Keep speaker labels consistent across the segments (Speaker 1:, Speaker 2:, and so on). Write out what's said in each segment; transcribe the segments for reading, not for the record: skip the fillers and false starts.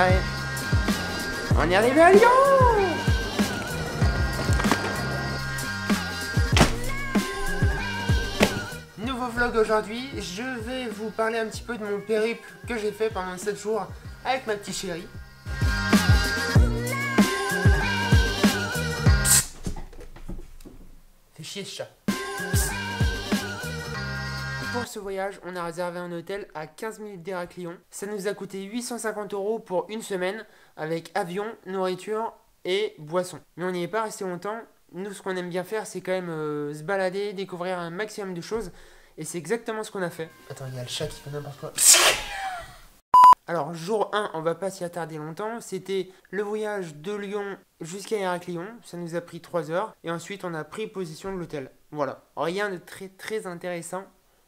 Speaker 1: Ouais. On est arrivé à Lyon. Nouveau vlog aujourd'hui, je vais vous parler un petit peu de mon périple que j'ai fait pendant 7 jours avec ma petite chérie. Fais chier ce chat. Pour ce voyage, on a réservé un hôtel à 15 minutes d'Héraclion. Ça nous a coûté 850 € pour une semaine avec avion, nourriture et boisson. Mais on n'y est pas resté longtemps. Nous, ce qu'on aime bien faire, c'est quand même se balader, découvrir un maximum de choses. Et c'est exactement ce qu'on a fait. Attends, il y a le chat qui fait n'importe quoi. Alors, jour 1, on va pas s'y attarder longtemps. C'était le voyage de Lyon jusqu'à Héraclion. Ça nous a pris 3 heures. Et ensuite, on a pris position de l'hôtel. Voilà. Rien de très intéressant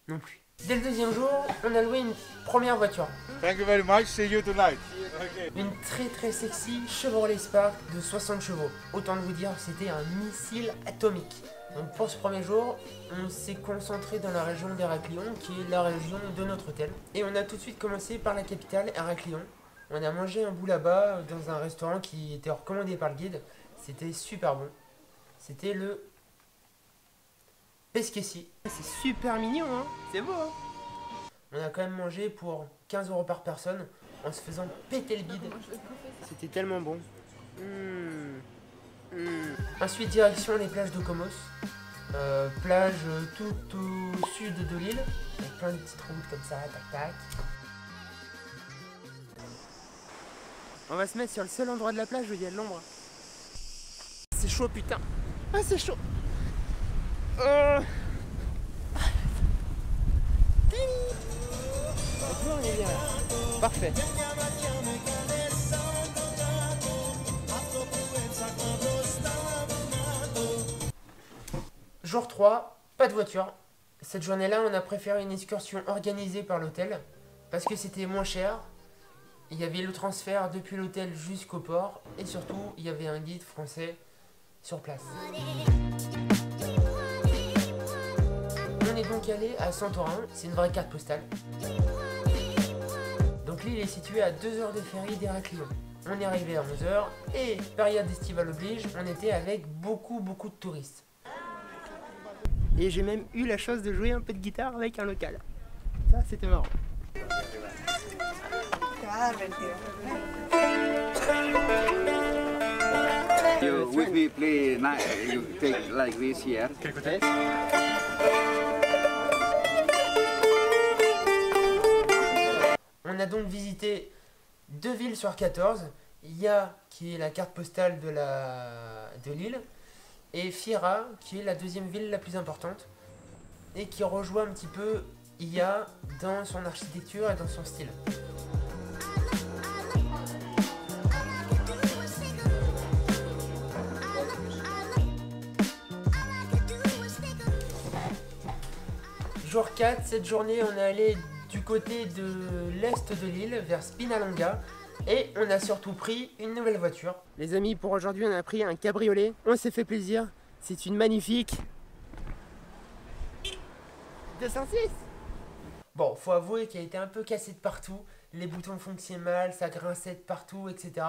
Speaker 1: non plus. Dès le deuxième jour, on a loué une première voiture.
Speaker 2: Thank you very much. See you tonight. Okay.
Speaker 1: Une très sexy Chevrolet Spark de 60 chevaux. Autant de vous dire que c'était un missile atomique. Donc pour ce premier jour, on s'est concentré dans la région d'Héraclion, qui est la région de notre hôtel. Et on a tout de suite commencé par la capitale, Héraclion. On a mangé un bout là-bas, dans un restaurant qui était recommandé par le guide. C'était super bon. C'était le Pesquessi. C'est super mignon, hein. C'est beau, hein. On a quand même mangé pour 15 € par personne, en se faisant péter le bide. C'était tellement bon. Ensuite, direction les plages de Comos. Plage tout au sud de l'île, avec plein de petites routes comme ça, tac. On va se mettre sur le seul endroit de la plage où il y a de l'ombre. C'est chaud, putain. Ah, c'est chaud. On est bien là. Parfait. Jour 3, pas de voiture. Cette journée-là, on a préféré une excursion organisée par l'hôtel parce que c'était moins cher. Il y avait le transfert depuis l'hôtel jusqu'au port et surtout, il y avait un guide français sur place. On est donc allé à Santorin, c'est une vraie carte postale. Donc l'île est située à 2 heures de ferry d'Héraclion. On est arrivé à 11 h et période estivale oblige, on était avec beaucoup de touristes. Et j'ai même eu la chance de jouer un peu de guitare avec un local. Ça, c'était marrant.
Speaker 3: We play you take like this here.
Speaker 1: On a donc visité 2 villes sur 14. Ya, qui est la carte postale de l'île, et Fira, qui est la deuxième ville la plus importante, et qui rejoint un petit peu Ya dans son architecture et dans son style. Jour 4, cette journée, on est allé du côté de l'est de l'île, vers Spinalonga, et on a surtout pris une nouvelle voiture. Les amis, pour aujourd'hui, on a pris un cabriolet. On s'est fait plaisir. C'est une magnifique 206. Bon, faut avouer qu'elle était un peu cassée de partout. Les boutons fonctionnaient mal, ça grinçait de partout, etc.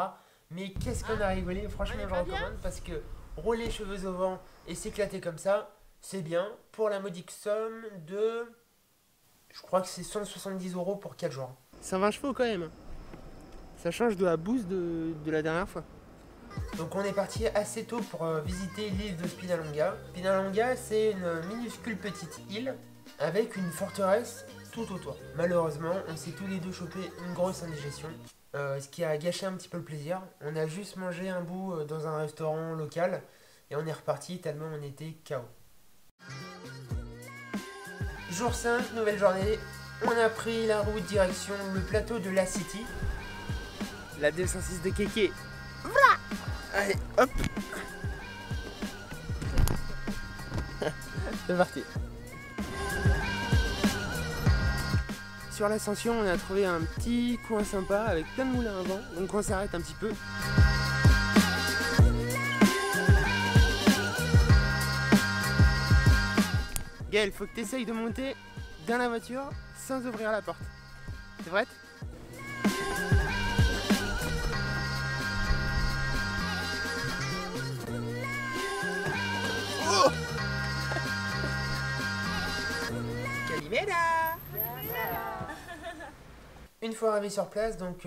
Speaker 1: Mais qu'est-ce qu'on a rigolé. Franchement, je recommande parce que rouler les cheveux au vent et s'éclater comme ça, c'est bien. Pour la modique somme de... Je crois que c'est 170 € pour 4 jours. 120 chevaux quand même. Ça change de la bouse de la dernière fois. Donc on est parti assez tôt pour visiter l'île de Spinalonga. Spinalonga, c'est une minuscule petite île avec une forteresse tout autour. Malheureusement, on s'est tous les deux chopé une grosse indigestion, ce qui a gâché un petit peu le plaisir. On a juste mangé un bout dans un restaurant local et on est reparti tellement on était KO. Jour 5, nouvelle journée. On a pris la route direction le plateau de La City. La 206 de Kéké. Voilà. Allez, hop. C'est parti. Sur l'ascension, on a trouvé un petit coin sympa avec plein de moulins à vent. Donc on s'arrête un petit peu. Gaël, faut que tu essayes de monter dans la voiture sans ouvrir la porte. T'es prête ? Une fois arrivé sur place, donc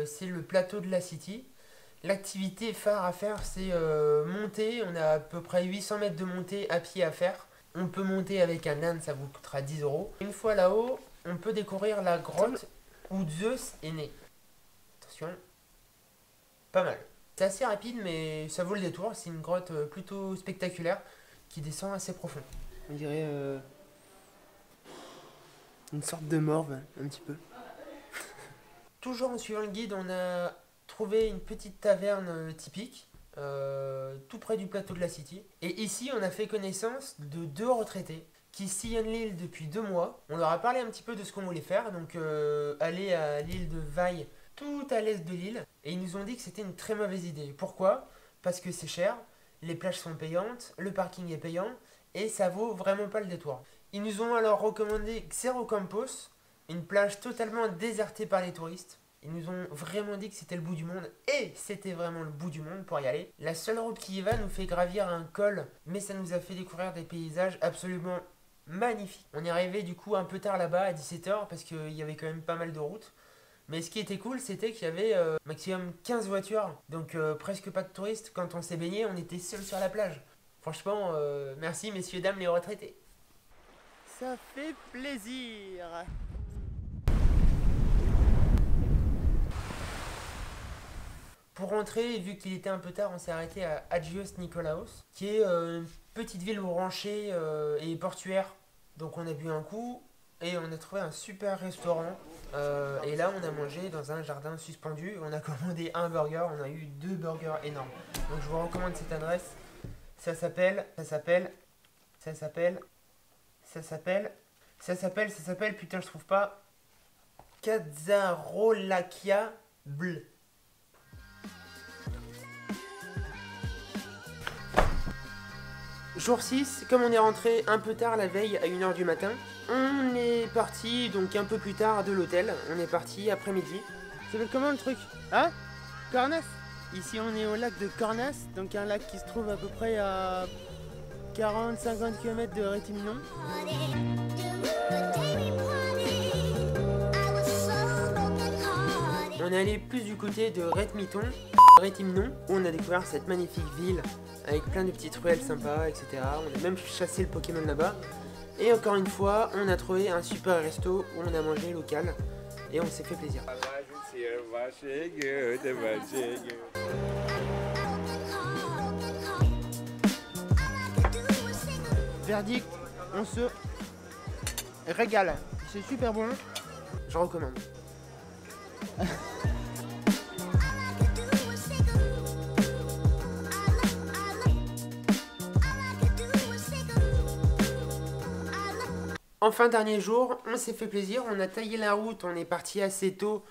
Speaker 1: c'est le plateau de la City. L'activité phare à faire, c'est monter. On a à peu près 800 mètres de montée à pied à faire. On peut monter avec un âne, ça vous coûtera 10 €. Une fois là-haut, on peut découvrir la grotte où Zeus est né. Attention, pas mal. C'est assez rapide, mais ça vaut le détour. C'est une grotte plutôt spectaculaire qui descend assez profond. On dirait une sorte de morve, un petit peu. Toujours en suivant le guide, on a trouvé une petite taverne typique, tout près du plateau de la City. Et ici, on a fait connaissance de 2 retraités qui sillonnent l'île depuis 2 mois. On leur a parlé un petit peu de ce qu'on voulait faire, donc aller à l'île de Vaille, tout à l'est de l'île. Et ils nous ont dit que c'était une très mauvaise idée. Pourquoi? Parce que c'est cher, les plages sont payantes, le parking est payant, et ça vaut vraiment pas le détour. Ils nous ont alors recommandé Cerro Campos, une plage totalement désertée par les touristes. Ils nous ont vraiment dit que c'était le bout du monde, et c'était vraiment le bout du monde pour y aller. La seule route qui y va nous fait gravir un col, mais ça nous a fait découvrir des paysages absolument magnifiques. On est arrivé du coup un peu tard là-bas, à 17 h, parce qu'il y avait quand même pas mal de routes. Mais ce qui était cool, c'était qu'il y avait maximum 15 voitures, donc presque pas de touristes. Quand on s'est baigné, on était seuls sur la plage. Franchement, merci messieurs, dames les retraités. Ça fait plaisir. Pour rentrer, vu qu'il était un peu tard, on s'est arrêté à Agios Nikolaos, qui est une petite ville branchée et portuaire. Donc on a bu un coup et on a trouvé un super restaurant. Et là, on a mangé dans un jardin suspendu. On a commandé un burger, on a eu 2 burgers énormes. Donc je vous recommande cette adresse. Ça s'appelle, putain je trouve pas, Kazarolakia Bl. Jour 6, comme on est rentré un peu tard la veille à 1 h du matin, on est parti donc un peu plus tard de l'hôtel. On est parti après-midi. Ça s'appelle comment le truc? Hein? Cornas? Ici on est au lac de Cornas, donc un lac qui se trouve à peu près à 40-50 km de Rétimnon. On est allé plus du côté de Rétimnon, où on a découvert cette magnifique ville avec plein de petites ruelles sympas, etc. On a même chassé le Pokémon là-bas. Et encore une fois, on a trouvé un super resto où on a mangé local et on s'est fait plaisir. Verdict, on se régale. C'est super bon, je recommande. Enfin, dernier jour, on s'est fait plaisir, on a taillé la route, on est parti assez tôt,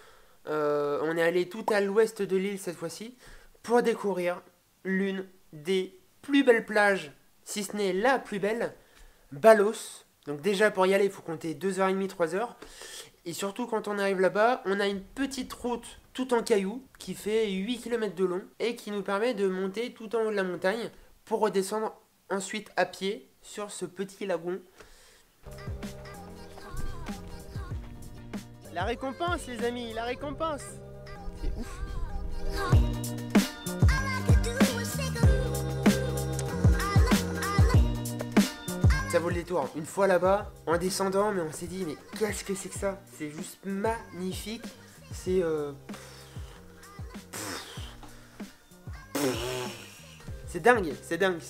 Speaker 1: on est allé tout à l'ouest de l'île cette fois-ci, pour découvrir l'une des plus belles plages, si ce n'est la plus belle, Balos. Donc déjà pour y aller, il faut compter 2h30, 3h. Et surtout quand on arrive là-bas, on a une petite route tout en cailloux, qui fait 8 km de long, et qui nous permet de monter tout en haut de la montagne, pour redescendre ensuite à pied sur ce petit lagon. La récompense les amis, la récompense. C'est ouf. Ça vaut le détour. Une fois là-bas, en descendant, mais on s'est dit mais qu'est-ce que c'est que ça? C'est juste magnifique. C'est c'est dingue, c'est dingue.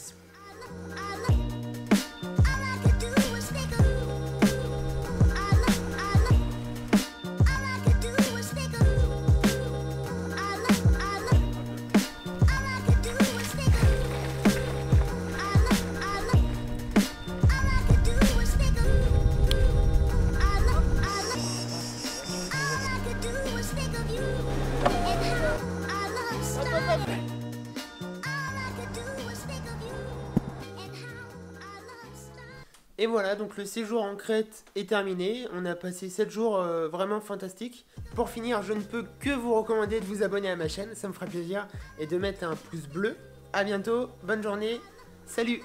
Speaker 1: Et voilà, donc le séjour en Crète est terminé. On a passé 7 jours vraiment fantastiques. Pour finir, je ne peux que vous recommander de vous abonner à ma chaîne, ça me fera plaisir, et de mettre un pouce bleu. A bientôt, bonne journée, salut!